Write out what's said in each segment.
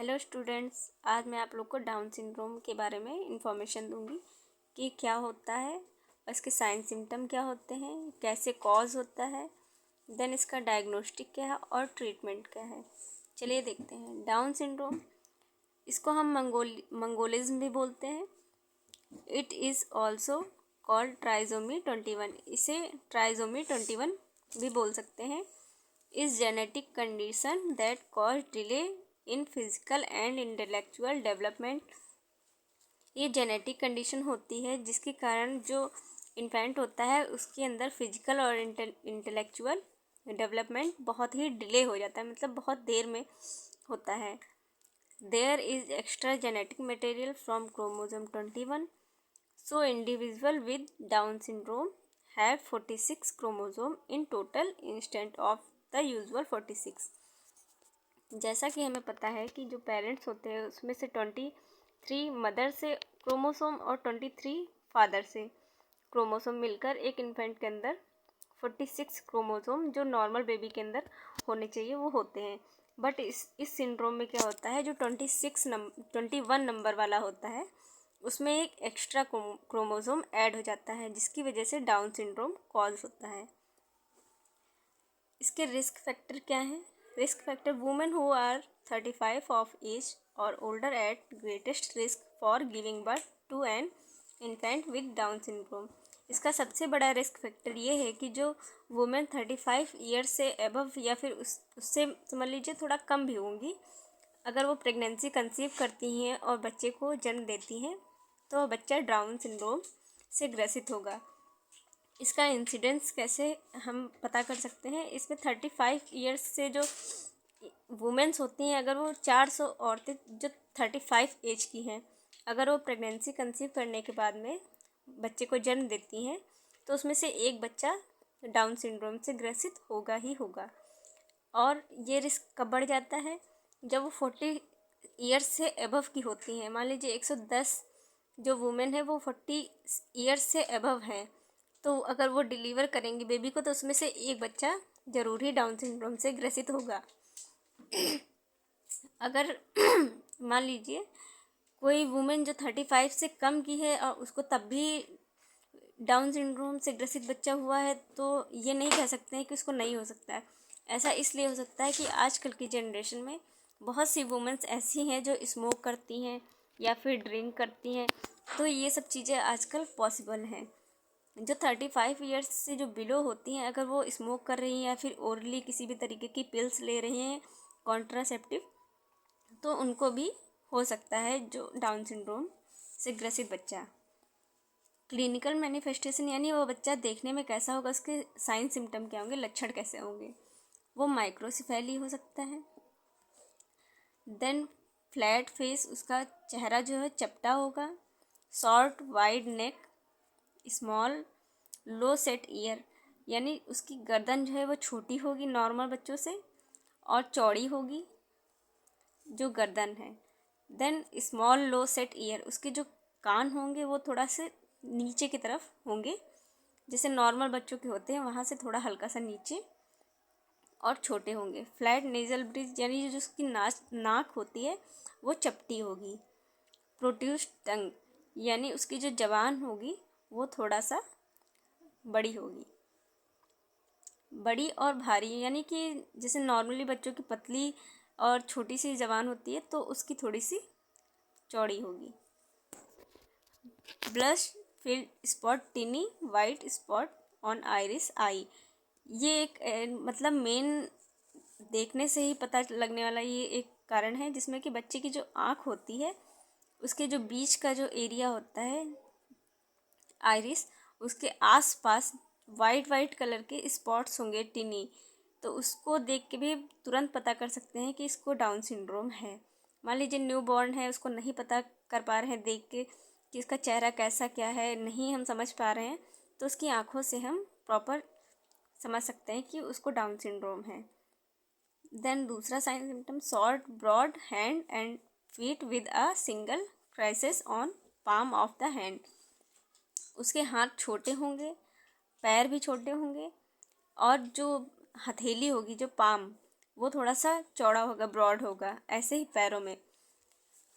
Hello students, आज मैं आप लोग को डाउन सिंड्रोम के बारे में इंफॉर्मेशन दूंगी कि क्या होता है, इसके साइन सिम्टम क्या होते हैं, कैसे कॉज होता है, देन इसका डायग्नोस्टिक क्या है और ट्रीटमेंट क्या है। चलिए देखते हैं। डाउन सिंड्रोम, इसको हम मंगोलिज्म भी बोलते हैं। It is also called trisomy 21, इसे ट्राइजोमी 21 भी बोल सकते हैं। Is genetic condition that cause delay in physical and intellectual development. ये जेनेटिक कंडीशन होती है जिसके कारण जो इन्फेंट होता है उसके अंदर फिजिकल और इंटेलेक्चुअल डेवलपमेंट बहुत ही डिले हो जाता है, मतलब बहुत देर में होता है। There is extra genetic material from chromosome 21, so individual with Down syndrome have 46 chromosome in total instant of the usual 46। जैसा कि हमें पता है कि जो पेरेंट्स होते हैं उसमें से 23 मदर से क्रोमोसोम और 23 फादर से क्रोमोसोम मिलकर एक इन्फेंट के अंदर 46 क्रोमोसोम जो नॉर्मल बेबी के अंदर होने चाहिए वो होते हैं। बट इस सिंड्रोम में क्या होता है, जो 21 नंबर वाला होता है उसमें एक एक्स्ट्रा क्रोमोसोम ऐड हो जाता है जिसकी वजह से डाउन सिंड्रोम कॉज होता है। इसके रिस्क फैक्टर क्या है? Risk factor, women who are 35 of age और older at greatest risk for giving birth to an infant with Down syndrome. इसका सबसे बड़ा रिस्क फैक्टर ये है कि जो वुमेन 35 ईयर्स से एबव या फिर उससे समझ लीजिए थोड़ा कम भी होंगी, अगर वो प्रेगनेंसी कंसीव करती हैं और बच्चे को जन्म देती हैं तो बच्चा डाउन सिंड्रोम से ग्रसित होगा। इसका इंसिडेंस कैसे हम पता कर सकते हैं? इसमें 35 ईयर्स से जो वुमेन्स होती हैं, अगर वो 400 औरतें जो 35 एज की हैं, अगर वो प्रेगनेंसी कंसीव करने के बाद में बच्चे को जन्म देती हैं तो उसमें से एक बच्चा डाउन सिंड्रोम से ग्रसित होगा ही होगा। और ये रिस्क कब बढ़ जाता है? जब वो 40 ईयर्स से एबव की होती हैं। मान लीजिए 110 जो वुमेन है वो 40 ईयर्स से एबव हैं, तो अगर वो डिलीवर करेंगी बेबी को तो उसमें से एक बच्चा ज़रूर ही डाउन सिंड्रोम से ग्रसित होगा। अगर मान लीजिए कोई वुमेन जो 35 से कम की है और उसको तब भी डाउन सिंड्रोम से ग्रसित बच्चा हुआ है तो ये नहीं कह सकते हैं कि उसको नहीं हो सकता है। ऐसा इसलिए हो सकता है कि आजकल की जनरेशन में बहुत सी वुमेन्स ऐसी हैं जो स्मोक करती हैं या फिर ड्रिंक करती हैं, तो ये सब चीज़ें आजकल पॉसिबल हैं। जो 35 ईयर्स से जो बिलो होती हैं, अगर वो स्मोक कर रही हैं या फिर ओरली किसी भी तरीके की पिल्स ले रही हैं कॉन्ट्रासेप्टिव, तो उनको भी हो सकता है जो डाउन सिंड्रोम से ग्रसित बच्चा। क्लिनिकल मैनिफेस्टेशन यानी वो बच्चा देखने में कैसा होगा, उसके साइन सिम्टम क्या होंगे, लक्षण कैसे होंगे। वो माइक्रोसिफेली हो सकता है। देन फ्लैट फेस, उसका चेहरा जो है चपटा होगा। शॉर्ट वाइड नेक, स्मॉल लो सेट ईयर, यानी उसकी गर्दन जो है वो छोटी होगी नॉर्मल बच्चों से और चौड़ी होगी जो गर्दन है। Then small low set ear, उसके जो कान होंगे वो थोड़ा से नीचे की तरफ होंगे, जैसे नॉर्मल बच्चों के होते हैं वहाँ से थोड़ा हल्का सा नीचे और छोटे होंगे। फ्लैट नेजल ब्रिज, यानी जो उसकी नाक होती है वो चपटी होगी। प्रोट्यूस्ड टंग, यानी उसकी जो जबान होगी वो थोड़ा सा बड़ी होगी। बड़ी और भारी, यानी कि जैसे नॉर्मली बच्चों की पतली और छोटी सी जबान होती है तो उसकी थोड़ी सी चौड़ी होगी। Brushfield spot, tiny white spot on iris eye, ये एक मतलब मेन देखने से ही पता लगने वाला ये एक कारण है जिसमें कि बच्चे की जो आँख होती है उसके जो बीच का जो एरिया होता है आइरिस, उसके आसपास वाइट कलर के स्पॉट्स होंगे टिनी, तो उसको देख के भी तुरंत पता कर सकते हैं कि इसको डाउन सिंड्रोम है। मान लीजिए न्यू बॉर्न है, उसको नहीं पता कर पा रहे हैं देख के कि इसका चेहरा कैसा क्या है, नहीं हम समझ पा रहे हैं, तो उसकी आँखों से हम प्रॉपर समझ सकते हैं कि उसको डाउन सिंड्रोम है। देन दूसरा sign symptom, short broad hand and feet with a single crisis on palm of the hand, उसके हाथ छोटे होंगे, पैर भी छोटे होंगे और जो हथेली होगी जो पाम वो थोड़ा सा चौड़ा होगा, ब्रॉड होगा, ऐसे ही पैरों में।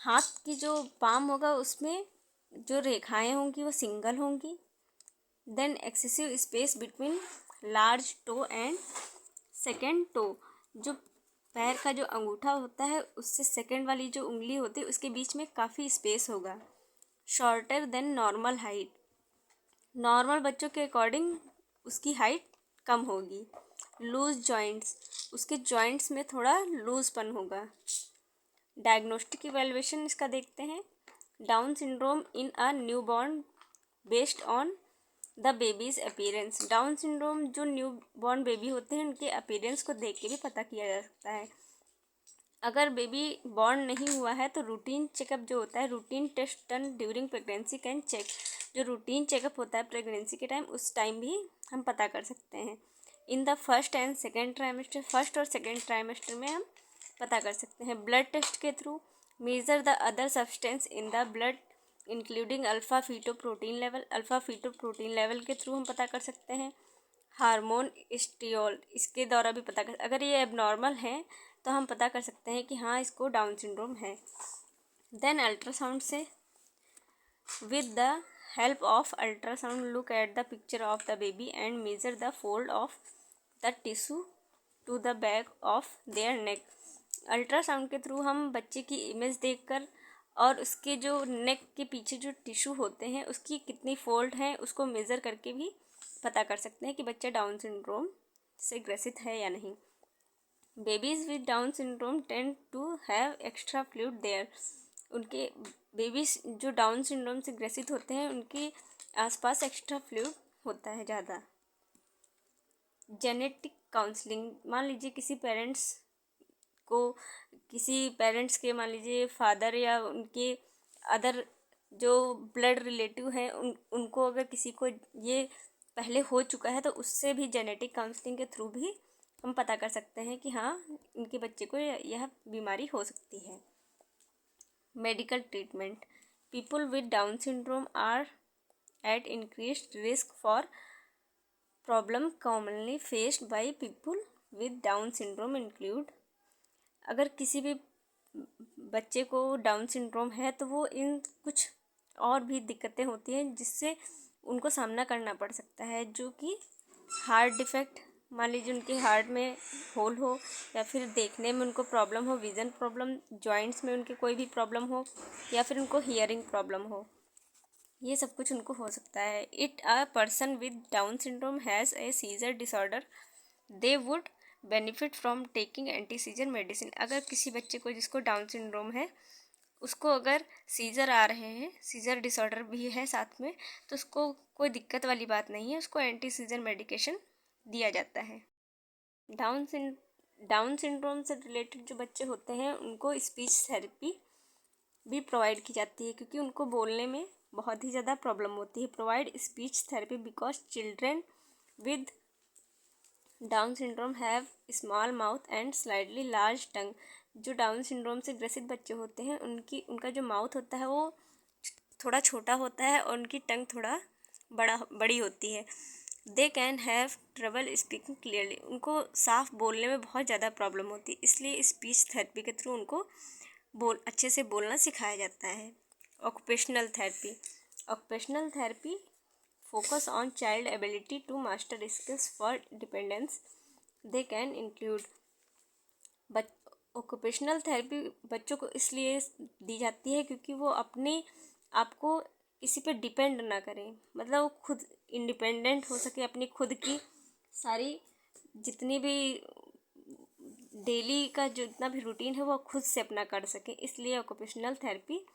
हाथ की जो पाम होगा उसमें जो रेखाएं होंगी वो सिंगल होंगी। Then excessive space between large toe and second toe, जो पैर का जो अंगूठा होता है उससे सेकेंड वाली जो उंगली होती है उसके बीच में काफ़ी स्पेस होगा। Shorter than normal height, normal बच्चों के अकॉर्डिंग उसकी हाइट कम होगी। लूज जॉइंट्स, उसके जॉइंट्स में थोड़ा लूजपन होगा। डायग्नोस्टिक इवैल्यूएशन इसका देखते हैं। Down syndrome in a newborn based on the babies appearance, down syndrome जो न्यू बॉर्न बेबी होते हैं उनके अपीयरेंस को देख के भी पता किया जा सकता है। अगर बेबी बॉर्न नहीं हुआ है तो रूटीन चेकअप जो होता है, routine test done during pregnancy can check, जो रूटीन चेकअप होता है प्रेगनेंसी के टाइम उस टाइम भी हम पता कर सकते हैं। In the first and second trimester, first और सेकेंड ट्राइमेस्टर में हम पता कर सकते हैं। ब्लड टेस्ट के through measure the other substance in the blood including alpha fetoprotein level, alpha fetoprotein level के थ्रू हम पता कर सकते हैं। हार्मोन स्टियोल, इसके द्वारा भी पता कर, अगर ये एबनॉर्मल है तो हम पता कर सकते हैं कि हाँ इसको डाउन सिंड्रोम है। देन अल्ट्रासाउंड से, with the help of ultrasound look at the picture of the baby and measure the fold of the tissue to the back of their neck, ultrasound के थ्रू हम बच्चे की image देखकर और उसके जो नेक के पीछे जो टिश्यू होते हैं उसकी कितनी फोल्ड है उसको मेज़र करके भी पता कर सकते हैं कि बच्चा डाउन सिंड्रोम से ग्रसित है या नहीं। Babies with Down syndrome tend to have extra fluid there, उनके बेबीज जो डाउन सिंड्रोम से ग्रसित होते हैं उनके आसपास एक्स्ट्रा फ्लूइड होता है ज़्यादा। जेनेटिक काउंसलिंग, मान लीजिए किसी पेरेंट्स के मान लीजिए फादर या उनके अदर जो ब्लड रिलेटिव हैं उनको अगर किसी को ये पहले हो चुका है तो उससे भी जेनेटिक काउंसलिंग के थ्रू भी हम पता कर सकते हैं कि हाँ इनके बच्चे को यह बीमारी हो सकती है। Medical treatment, people with Down syndrome are at increased risk for problem commonly faced by people with Down syndrome include, अगर किसी भी बच्चे को डाउन सिंड्रोम है तो वो इन कुछ और भी दिक्कतें होती हैं जिससे उनको सामना करना पड़ सकता है, जो कि हार्ट डिफेक्ट, मान लीजिए उनके हार्ट में होल हो या फिर देखने में उनको प्रॉब्लम हो, विज़न प्रॉब्लम, जॉइंट्स में उनके कोई भी प्रॉब्लम हो या फिर उनको हियरिंग प्रॉब्लम हो, ये सब कुछ उनको हो सकता है। It a person with Down syndrome has a scissor disorder they would benefit from taking anti scissor medicine, अगर किसी बच्चे को जिसको डाउन सिंड्रोम है उसको अगर सीजर आ रहे हैं, सीजर डिसऑर्डर भी है साथ में, तो उसको कोई दिक्कत वाली बात नहीं है, उसको एंटी सीजर मेडिकेशन दिया जाता है। डाउन सिंड्रोम से रिलेटेड जो बच्चे होते हैं उनको स्पीच थेरेपी भी प्रोवाइड की जाती है क्योंकि उनको बोलने में बहुत ही ज़्यादा प्रॉब्लम होती है। Provide speech therapy because children with Down syndrome have small mouth and slightly large tongue, जो डाउन सिंड्रोम से ग्रसित बच्चे होते हैं उनका जो माउथ होता है वो थोड़ा छोटा होता है और उनकी टंग थोड़ा बड़ी होती है। They can have trouble speaking clearly, उनको साफ बोलने में बहुत ज़्यादा प्रॉब्लम होती है, इसलिए स्पीच थेरेपी के थ्रू उनको अच्छे से बोलना सिखाया जाता है। Occupational therapy focus on child ability to master skills for dependence, they can include, occupational therapy बच्चों को इसलिए दी जाती है क्योंकि वो अपने आप को किसी पे डिपेंड ना करें, मतलब वो खुद इंडिपेंडेंट हो सके, अपनी खुद की सारी जितनी भी डेली का जितना भी रूटीन है वो खुद से अपना कर सके, इसलिए ऑक्यूपेशनल थेरेपी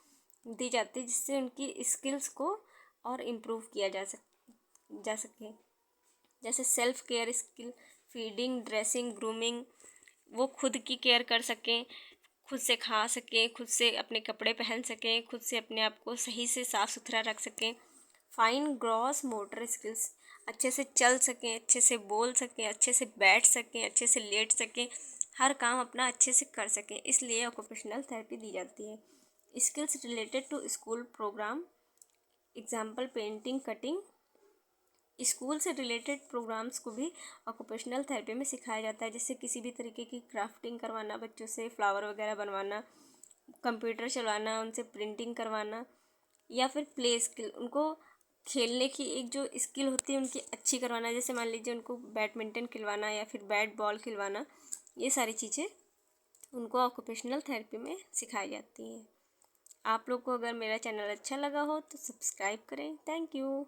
दी जाती है जिससे उनकी स्किल्स को और इम्प्रूव किया जा सके। जैसे self care skill, feeding, dressing, grooming, वो खुद की केयर कर सकें, खुद से खा सकें, खुद से अपने कपड़े पहन सकें, खुद से अपने आप को सही से साफ़ सुथरा रख सकें। फाइन ग्रॉस मोटर स्किल्स, अच्छे से चल सकें, अच्छे से बोल सकें, अच्छे से बैठ सकें, अच्छे से लेट सकें, हर काम अपना अच्छे से कर सकें, इसलिए ऑक्यूपेशनल थेरेपी दी जाती है। Skills related to school program, example painting, cutting, school से रिलेटेड प्रोग्राम्स को भी ऑक्यूपेशनल थेरेपी में सिखाया जाता है, जैसे किसी भी तरीके की क्राफ्टिंग करवाना, बच्चों से फ्लावर वगैरह बनवाना, कंप्यूटर चलाना, उनसे प्रिंटिंग करवाना, या फिर प्ले स्किल, उनको खेलने की एक जो स्किल होती है उनकी अच्छी करवाना। जैसे मान लीजिए उनको बैडमिंटन खिलवाना या फिर बैट बॉल खिलवाना, ये सारी चीज़ें उनको ऑक्यूपेशनल थेरेपी में सिखाई जाती हैं। आप लोग को अगर मेरा चैनल अच्छा लगा हो तो सब्सक्राइब करें। Thank you.